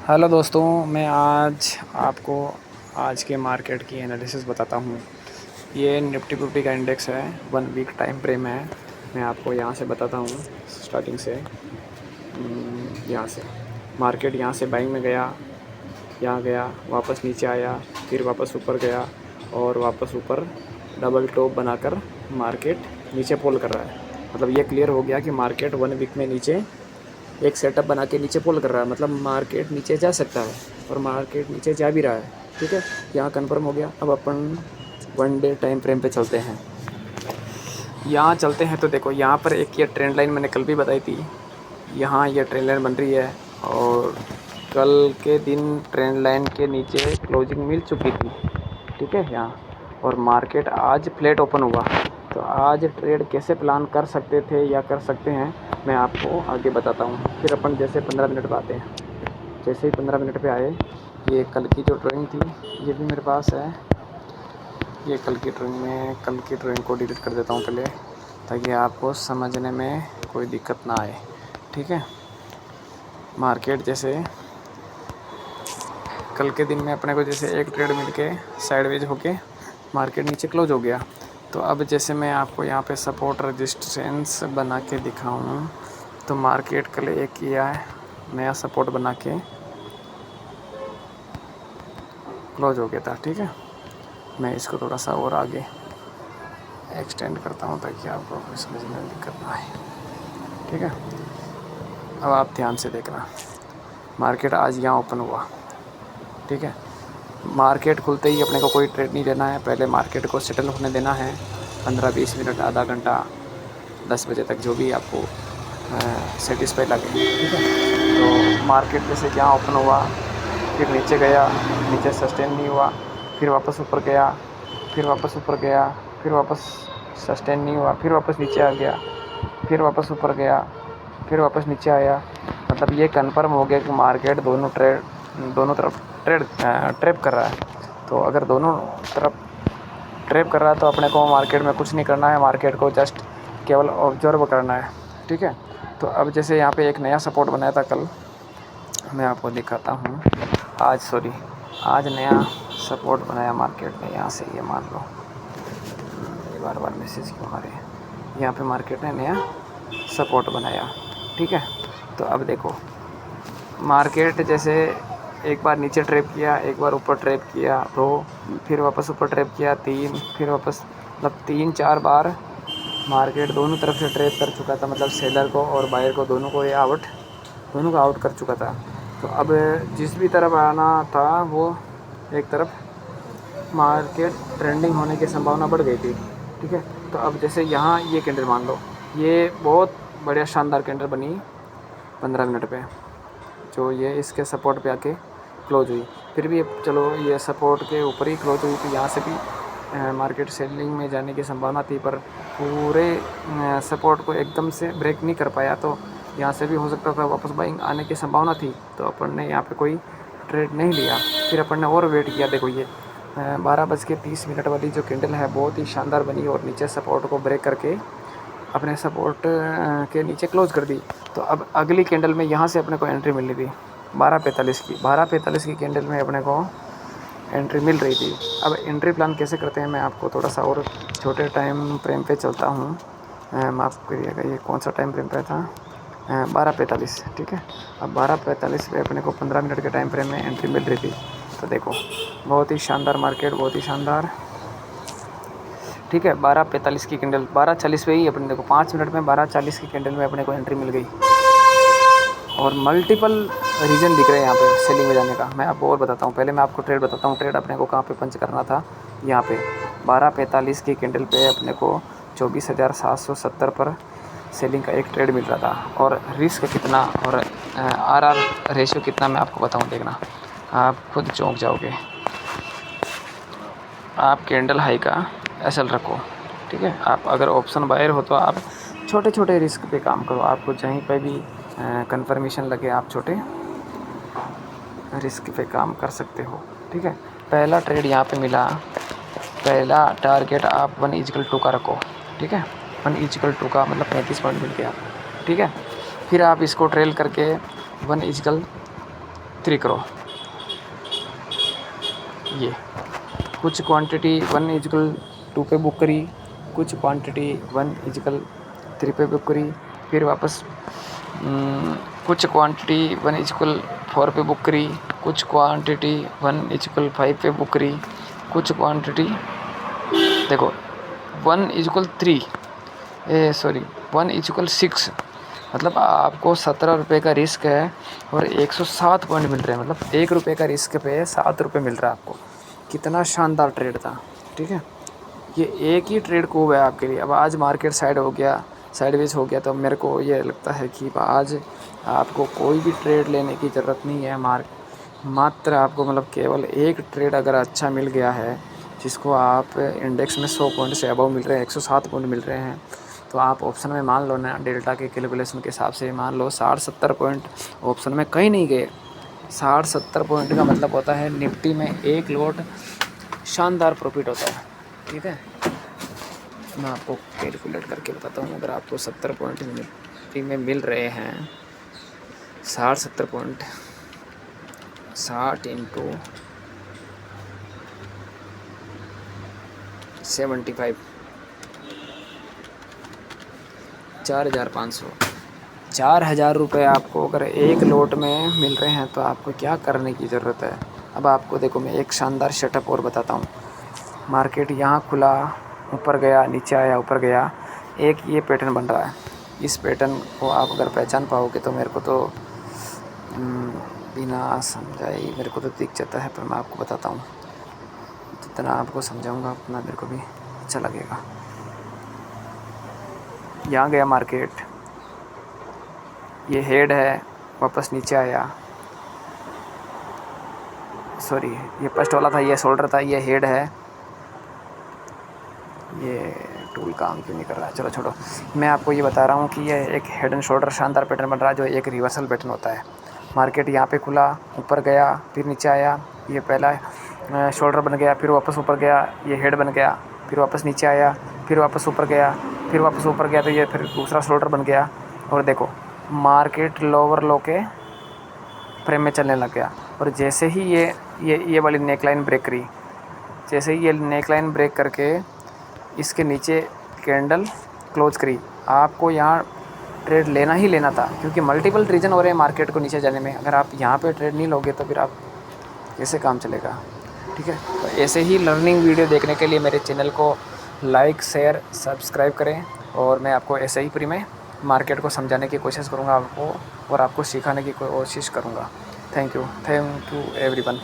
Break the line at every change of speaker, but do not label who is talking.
Hello दोस्तों, मैं आज आपको आज के मार्केट की एनालिसिस बताता हूँ। ये निफ्टी फिफ्टी का इंडेक्स है, 1 वीक टाइम फ्रेम है। मैं आपको यहाँ से बताता हूँ स्टार्टिंग से। यहाँ से मार्केट यहाँ से बाइंग में गया, यहाँ गया, वापस नीचे आया, फिर वापस ऊपर गया और वापस ऊपर डबल टॉप बनाकर मार्केट नीचे पोल कर रहा है। मतलब ये क्लियर हो गया कि मार्केट 1 वीक में नीचे एक सेटअप बना के नीचे पुल कर रहा है। मतलब मार्केट नीचे जा सकता है और मार्केट नीचे जा भी रहा है। ठीक है, यहाँ कन्फर्म हो गया। अब अपन 1 डे टाइम फ्रेम पे चलते हैं। यहाँ चलते हैं तो देखो, यहाँ पर एक ये ट्रेंड लाइन मैंने कल भी बताई थी। यहाँ ये ट्रेंड लाइन बन रही है और कल के दिन ट्रेंड लाइन के नीचे क्लोजिंग मिल चुकी थी। ठीक है, यहाँ और मार्केट आज फ्लैट ओपन हुआ। तो आज ट्रेड कैसे प्लान कर सकते थे या कर सकते हैं, मैं आपको आगे बताता हूँ। फिर अपन जैसे 15 मिनट पे आते हैं। जैसे ही 15 मिनट पे आए, ये कल की जो ड्राइंग थी ये भी मेरे पास है। ये कल की ड्राइंग को डिलीट कर देता हूँ पहले, ताकि आपको समझने में कोई दिक्कत ना आए। ठीक है, मार्केट जैसे कल के दिन में अपने को जैसे एक ट्रेड मिल के साइडवेज होके मार्केट नीचे क्लोज हो गया। तो अब जैसे मैं आपको यहाँ पे सपोर्ट रेजिस्टेंस बना के दिखाऊँ, तो मार्केट कल एक किया है नया सपोर्ट बना के क्लोज हो गया था। ठीक है, मैं इसको थोड़ा सा और आगे एक्सटेंड करता हूँ ताकि आपको कोई समझने में दिक्कत ना आए। ठीक है, अब आप ध्यान से देखना। मार्केट आज यहाँ ओपन हुआ। ठीक है, मार्केट खुलते ही अपने को कोई ट्रेड नहीं लेना है। पहले मार्केट को सेटल होने देना है 15-20 मिनट, आधा घंटा, 10 बजे तक, जो भी आपको सेटिस्फाई लगे। ठीक है, तो मार्केट जैसे यहाँ ओपन हुआ, फिर नीचे गया, नीचे सस्टेन नहीं हुआ, फिर वापस ऊपर गया, फिर वापस ऊपर गया, फिर वापस सस्टेन नहीं हुआ, फिर वापस नीचे आ गया, फिर वापस ऊपर गया, फिर वापस नीचे आया। मतलब ये कन्फर्म हो गया कि मार्केट दोनों तरफ ट्रैप कर रहा है। तो अगर दोनों तरफ ट्रैप कर रहा है तो अपने को मार्केट में कुछ नहीं करना है, मार्केट को जस्ट केवल ऑब्जर्व करना है। ठीक है, तो अब जैसे यहाँ पे एक नया सपोर्ट बनाया था कल, मैं आपको दिखाता हूँ। आज नया सपोर्ट बनाया मार्केट ने। यहाँ से ये मान लो, ये बार बार मैसेज क्यों आ रहे हैं। यहाँ पे मार्केट ने नया सपोर्ट बनाया। ठीक है, तो अब देखो, मार्केट जैसे एक बार नीचे ट्रैप किया, एक बार ऊपर ट्रैप किया, तो फिर वापस ऊपर ट्रैप किया, 3, फिर वापस, मतलब 3-4 बार मार्केट दोनों तरफ से ट्रैप कर चुका था। मतलब सेलर को और बायर को, दोनों को आउट कर चुका था। तो अब जिस भी तरफ आना था वो एक तरफ मार्केट ट्रेंडिंग होने की संभावना बढ़ गई थी। ठीक है, तो अब जैसे यहाँ ये कैंडल मान लो, ये बहुत बढ़िया शानदार कैंडल बनी 15 मिनट पे, जो ये इसके सपोर्ट पे आके क्लोज हुई। फिर भी चलो, ये सपोर्ट के ऊपर ही क्लोज हुई, तो यहाँ से भी मार्केट सेलिंग में जाने की संभावना थी, पर पूरे सपोर्ट को एकदम से ब्रेक नहीं कर पाया। तो यहाँ से भी हो सकता था वापस बाइंग आने की संभावना थी, तो अपन ने यहाँ पे कोई ट्रेड नहीं लिया। फिर अपन ने और वेट किया। देखो, ये 12:30 वाली जो कैंडल है बहुत ही शानदार बनी और नीचे सपोर्ट को ब्रेक करके अपने सपोर्ट के नीचे क्लोज कर दी। तो अब अगली कैंडल में यहाँ से अपने को एंट्री मिलनी थी 12:45 की कैंडल में अपने को एंट्री मिल रही थी। अब एंट्री प्लान कैसे करते हैं, मैं आपको थोड़ा सा और छोटे टाइम फ्रेम पे चलता हूँ। माफ़ करिएगा, ये कौन सा टाइम फ्रेम पे था, 12:45। ठीक है, अब 12:45 पे अपने को 15 मिनट के टाइम फ्रेम में एंट्री मिल रही थी। तो देखो, बहुत ही शानदार मार्केट, बहुत ही शानदार। ठीक है, 12:45 की कैंडल 12:40 पे ही अपने देखो 5 मिनट में 12:40 की कैंडल में अपने को एंट्री मिल गई और मल्टीपल रीज़न दिख रहे हैं यहाँ पे सेलिंग में जाने का। मैं आपको और बताता हूँ, पहले मैं आपको ट्रेड बताता हूँ। ट्रेड अपने को कहाँ पे पंच करना था, यहाँ पे 12:45 की कैंडल पे अपने को 24,770 पर सेलिंग का एक ट्रेड मिल रहा था। और रिस्क कितना और आर रेशियो कितना, मैं आपको बताऊँ, देखना आप खुद चौंक जाओगे। आप कैंडल हाई का एसएल रखो। ठीक है, आप अगर ऑप्शन बायर हो तो आप छोटे छोटे रिस्क पे काम करो। आपको जहीं पे भी कंफर्मेशन लगे, आप छोटे रिस्क पे काम कर सकते हो। ठीक है, पहला ट्रेड यहाँ पे मिला, पहला टारगेट आप 1:2 का रखो। ठीक है, 1:2 का मतलब 35 पॉइंट मिल गया। ठीक है, फिर आप इसको ट्रेल करके 1:2 3 करो। ये कुछ क्वांटिटी 1:2 पे बुक करी, कुछ क्वांटिटी 1:3 पे बुक करी, फिर वापस कुछ क्वांटिटी 1:4 पे बुक करी, कुछ क्वांटिटी 1:5 पे बुक करी, कुछ क्वांटिटी देखो 1:3 सॉरी 1:6, मतलब आपको 17 रुपये का रिस्क है और 107 पॉइंट मिल रहे हैं, मतलब 1 रुपये का रिस्क पे 7 रुपये मिल रहा है आपको। कितना शानदार ट्रेड था, ठीक है। ये एक ही ट्रेड को हुआ है आपके लिए। अब आज मार्केट साइडवेज हो गया, तो मेरे को ये लगता है कि आज आपको कोई भी ट्रेड लेने की ज़रूरत नहीं है। मात्र आपको मतलब केवल एक ट्रेड अगर अच्छा मिल गया है, जिसको आप इंडेक्स में 100 पॉइंट से अबव मिल रहे हैं, 107 पॉइंट मिल रहे हैं, तो आप ऑप्शन में मान लो ना, डेल्टा के कैलकुलेशन के हिसाब से मान लो 60-70 पॉइंट ऑप्शन में कहीं नहीं गए। 60-70 पॉइंट का मतलब होता है निफ्टी में एक लॉट शानदार प्रॉफिट होता है, ठीक है। मैं आपको कैलकुलेट करके बताता हूँ। अगर आपको 70 पॉइंट निफ्टी में मिल रहे हैं, 60-70 पॉइंट 60 इंटू 75 4,500 4,000 रुपये आपको अगर एक लोट में मिल रहे हैं, तो आपको क्या करने की ज़रूरत है। अब आपको देखो, मैं एक शानदार सेटअप और बताता हूँ। मार्केट यहाँ खुला, ऊपर गया, नीचे आया, ऊपर गया, एक ये पैटर्न बन रहा है। इस पैटर्न को आप अगर पहचान पाओगे तो मेरे को तो बिना समझाए मेरे को तो दिख जाता है, पर मैं आपको बताता हूँ। जितना आपको समझाऊँगा उतना मेरे को भी अच्छा लगेगा। यहाँ गया मार्केट, ये हेड है, वापस नीचे आया, सॉरी ये फर्स्ट वाला था, ये शोल्डर था, ये हेड है। ये टूल काम क्यों नहीं कर रहा है, चलो छोड़ो। मैं आपको ये बता रहा हूँ कि ये एक हेड एंड शोल्डर शानदार पैटर्न बन रहा है, जो एक रिवर्सल पैटर्न होता है। मार्केट यहाँ पे खुला, ऊपर गया, फिर नीचे आया, ये पहला शोल्डर बन गया, फिर वापस ऊपर गया, ये हेड बन गया, फिर वापस नीचे आया, फिर वापस ऊपर गया, फिर वापस ऊपर गया, तो ये फिर दूसरा शोल्डर बन गया। और देखो मार्केट लोअर लो के फ्रेम में चलने लग गया। और जैसे ही ये वाली नेकलाइन ब्रेक करी, जैसे ही ये नेकलाइन ब्रेक करके इसके नीचे कैंडल क्लोज करी, आपको यहाँ ट्रेड लेना ही लेना था, क्योंकि मल्टीपल रीज़न हो रहे हैं मार्केट को नीचे जाने में। अगर आप यहाँ पे ट्रेड नहीं लोगे तो फिर आप कैसे काम चलेगा, ठीक है। तो ऐसे ही लर्निंग वीडियो देखने के लिए मेरे चैनल को लाइक, शेयर, सब्सक्राइब करें, और मैं आपको ऐसे ही फ्री में मार्केट को समझाने की कोशिश करूँगा आपको, और आपको सिखाने की कोशिश करूँगा। Thank you everyone.